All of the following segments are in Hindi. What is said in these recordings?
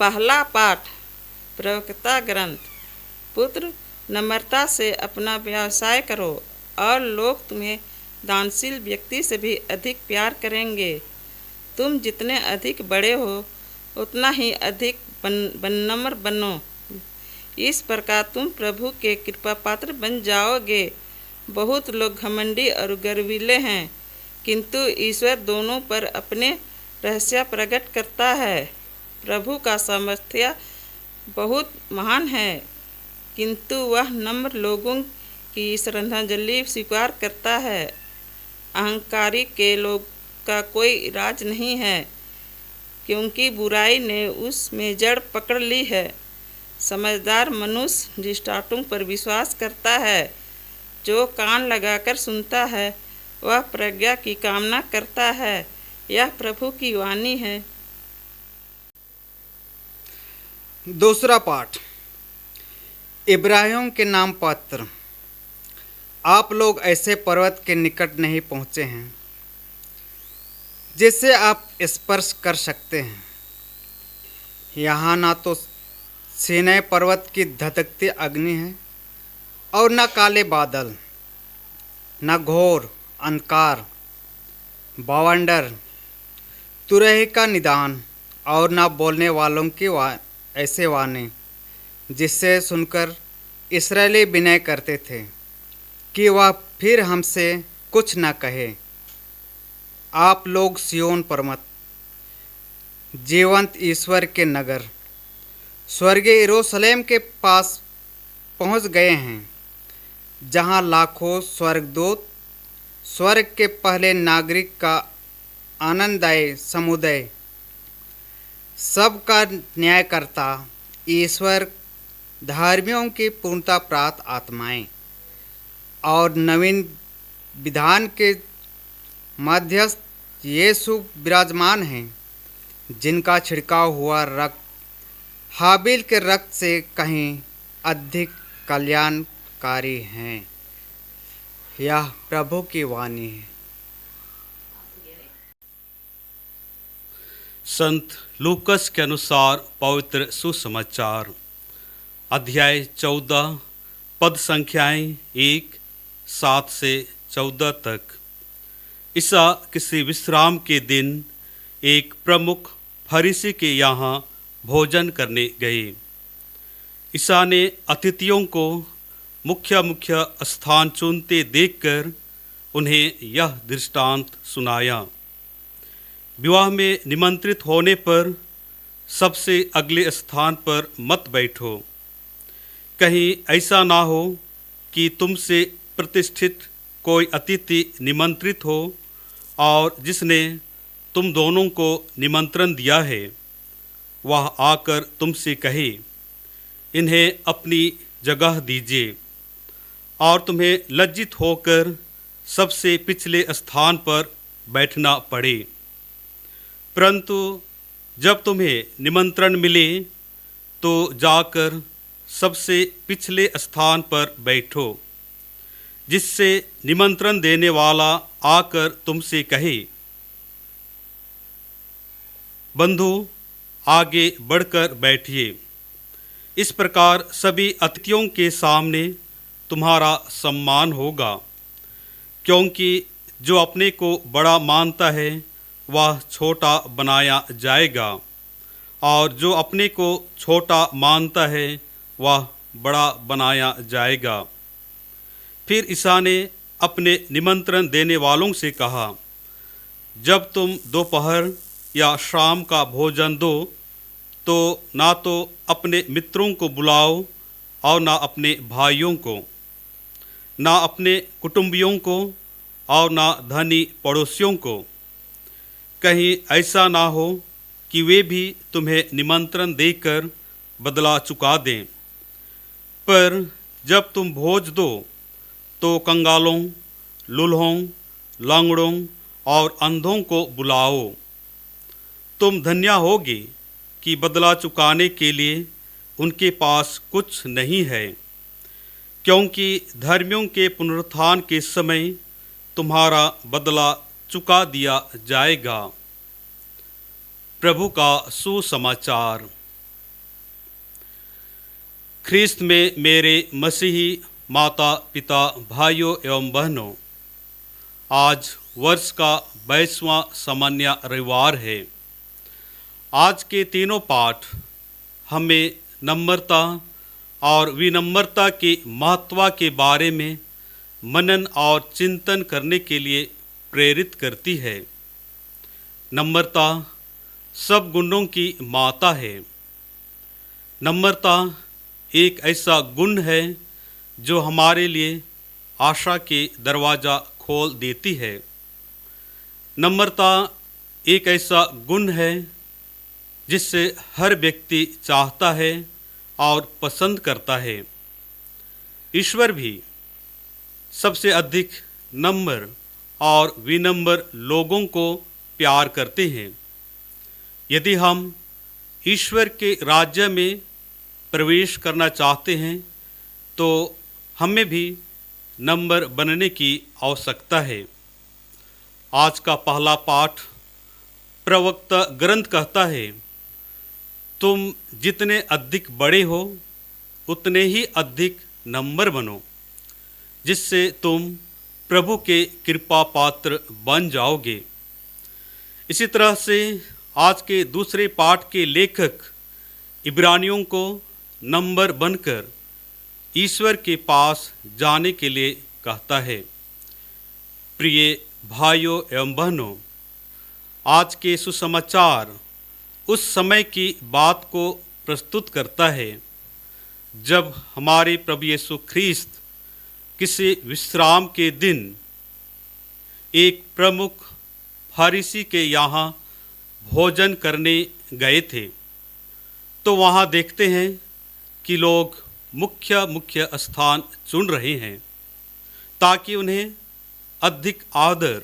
पहला पाठ। प्रवक्ता ग्रंथ। पुत्र, नम्रता से अपना व्यवसाय करो और लोग तुम्हें दानशील व्यक्ति से भी अधिक प्यार करेंगे। तुम जितने अधिक बड़े हो उतना ही अधिक नम्र बनो। इस प्रकार तुम प्रभु के कृपा पात्र बन जाओगे। बहुत लोग घमंडी और गर्वीले हैं, किंतु ईश्वर दोनों पर अपने रहस्य प्रकट करता है। प्रभु का सामर्थ्य बहुत महान है, किंतु वह नम्र लोगों की श्रद्धांजलि स्वीकार करता है। अहंकारी के लोग का कोई राज नहीं है, क्योंकि बुराई ने उसमें जड़ पकड़ ली है। समझदार मनुष्य दृष्टांतों पर विश्वास करता है। जो कान लगाकर सुनता है वह प्रज्ञा की कामना करता है। यह प्रभु की वाणी है। दूसरा पाठ। इब्राहिम के नाम पत्र। आप लोग ऐसे पर्वत के निकट नहीं पहुँचे हैं जिसे आप स्पर्श कर सकते हैं। यहाँ ना तो सीनै पर्वत की धधकती अग्नि है और न काले बादल, न घोर अंधकार, बवंडर, तुरही का निदान और न बोलने वालों की ऐसे वाणी जिससे सुनकर इस्राएली विनय करते थे कि वह फिर हमसे कुछ न कहे। आप लोग सिय्योन पर्वत, जीवंत ईश्वर के नगर, स्वर्गीय यरूशलेम के पास पहुंच गए हैं, जहां लाखों स्वर्गदूत स्वर्ग के पहले नागरिक का आनंददायी समुदाय, सबका न्यायकर्ता ईश्वर, धर्मियों की पूर्णता प्राप्त आत्माएं और नवीन विधान के मध्यस्थ यीशु विराजमान हैं, जिनका छिड़काव हुआ रक्त हाबिल के रक्त से कहीं अधिक कल्याणकारी हैं। यह प्रभु की वाणी है। संत लूकस के अनुसार पवित्र सुसमाचार, अध्याय 14, पद संख्याएं 1-7 से 14 तक। ईसा किसी विश्राम के दिन एक प्रमुख फरीसी के यहाँ भोजन करने गए। ईसा ने अतिथियों को मुख्य स्थान चुनते देखकर उन्हें यह दृष्टांत सुनाया। विवाह में निमंत्रित होने पर सबसे अगले स्थान पर मत बैठो। कहीं ऐसा ना हो कि तुमसे प्रतिष्ठित कोई अतिथि निमंत्रित हो और जिसने तुम दोनों को निमंत्रण दिया है वह आकर तुमसे कहे, इन्हें अपनी जगह दीजिए, और तुम्हें लज्जित होकर सबसे पिछले स्थान पर बैठना पड़े। परंतु जब तुम्हें निमंत्रण मिले तो जाकर सबसे पिछले स्थान पर बैठो, जिससे निमंत्रण देने वाला आकर तुमसे कहे, बंधु आगे बढ़कर बैठिए। इस प्रकार सभी अतिथियों के सामने तुम्हारा सम्मान होगा, क्योंकि जो अपने को बड़ा मानता है वह छोटा बनाया जाएगा, और जो अपने को छोटा मानता है वह बड़ा बनाया जाएगा। फिर ईसा ने अपने निमंत्रण देने वालों से कहा, जब तुम दोपहर या शाम का भोजन दो तो ना तो अपने मित्रों को बुलाओ और ना अपने भाइयों को, ना अपने कुटुंबियों को और ना धनी पड़ोसियों को। कहीं ऐसा ना हो कि वे भी तुम्हें निमंत्रण देकर बदला चुका दें। पर जब तुम भोज दो तो कंगालों, लूल्हों, लंगड़ों और अंधों को बुलाओ। तुम धन्य होगे कि बदला चुकाने के लिए उनके पास कुछ नहीं है, क्योंकि धर्मियों के पुनरुत्थान के समय तुम्हारा बदला चुका दिया जाएगा। प्रभु का सुसमाचार। ख्रीस्त में मेरे मसीही माता पिता भाइयों एवं बहनों, आज वर्ष का 22वां सामान्य रविवार है। आज के तीनों पाठ हमें नम्रता और विनम्रता के महत्व के बारे में मनन और चिंतन करने के लिए प्रेरित करती है। नम्रता सब गुणों की माता है। नम्रता एक ऐसा गुण है जो हमारे लिए आशा के दरवाज़ा खोल देती है। नम्रता एक ऐसा गुण है जिससे हर व्यक्ति चाहता है और पसंद करता है। ईश्वर भी सबसे अधिक नम्र और विनम्र लोगों को प्यार करते हैं। यदि हम ईश्वर के राज्य में प्रवेश करना चाहते हैं तो हमें भी नम्र बनने की आवश्यकता है। आज का पहला पाठ प्रवक्ता ग्रंथ कहता है, तुम जितने अधिक बड़े हो उतने ही अधिक नम्र बनो, जिससे तुम प्रभु के कृपा पात्र बन जाओगे। इसी तरह से आज के दूसरे पाठ के लेखक इब्रानियों को नम्र बनकर ईश्वर के पास जाने के लिए कहता है। प्रिय भाइयों एवं बहनों, आज के सुसमाचार उस समय की बात को प्रस्तुत करता है जब हमारे प्रभु यीशु ख्रीस्त किसी विश्राम के दिन एक प्रमुख फरीसी के यहाँ भोजन करने गए थे। तो वहाँ देखते हैं कि लोग मुख्य स्थान चुन रहे हैं ताकि उन्हें अधिक आदर,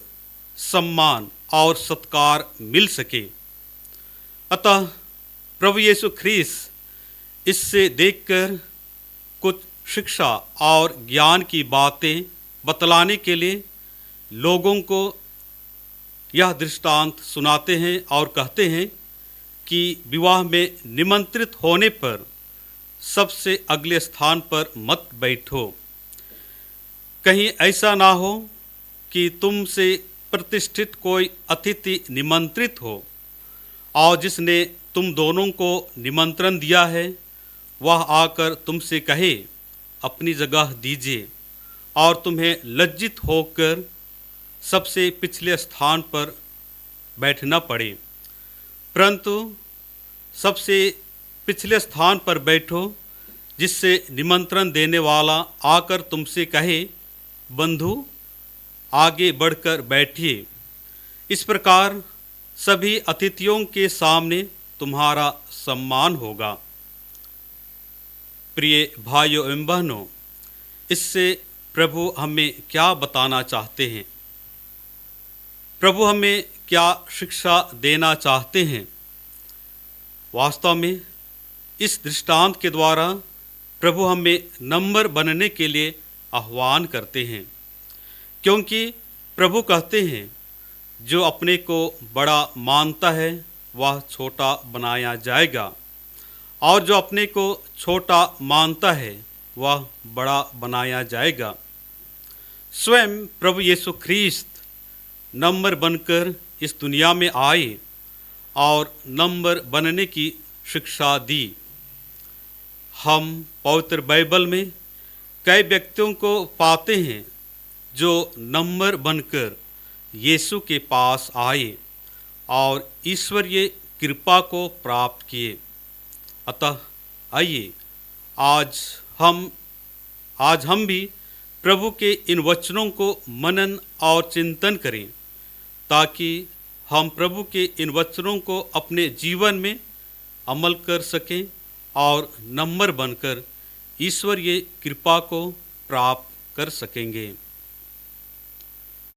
सम्मान और सत्कार मिल सके। अतः प्रभु यीशु ख्रीस्त इससे देखकर कुछ शिक्षा और ज्ञान की बातें बतलाने के लिए लोगों को यह दृष्टांत सुनाते हैं और कहते हैं कि विवाह में निमंत्रित होने पर सबसे अगले स्थान पर मत बैठो। कहीं ऐसा ना हो कि तुमसे प्रतिष्ठित कोई अतिथि निमंत्रित हो और जिसने तुम दोनों को निमंत्रण दिया है वह आकर तुमसे कहे अपनी जगह दीजिए, और तुम्हें लज्जित होकर सबसे पिछले स्थान पर बैठना पड़े। परंतु सबसे पिछले स्थान पर बैठो जिससे निमंत्रण देने वाला आकर तुमसे कहे, बंधु आगे बढ़कर बैठिए। इस प्रकार सभी अतिथियों के सामने तुम्हारा सम्मान होगा। प्रिय भाइयों एवं बहनों, इससे प्रभु हमें क्या बताना चाहते हैं? प्रभु हमें क्या शिक्षा देना चाहते हैं? वास्तव में इस दृष्टांत के द्वारा प्रभु हमें नम्र बनने के लिए आह्वान करते हैं, क्योंकि प्रभु कहते हैं जो अपने को बड़ा मानता है वह छोटा बनाया जाएगा, और जो अपने को छोटा मानता है वह बड़ा बनाया जाएगा। स्वयं प्रभु यीशु ख्रीस्त नम्र बनकर इस दुनिया में आए और नम्र बनने की शिक्षा दी। हम पवित्र बाइबल में कई व्यक्तियों को पाते हैं जो नम्र बनकर यीशु के पास आए और ईश्वरीय कृपा को प्राप्त किए। अतः आइए आज हम भी प्रभु के इन वचनों को मनन और चिंतन करें, ताकि हम प्रभु के इन वचनों को अपने जीवन में अमल कर सकें और नम्र बनकर ईश्वरीय कृपा को प्राप्त कर सकेंगे।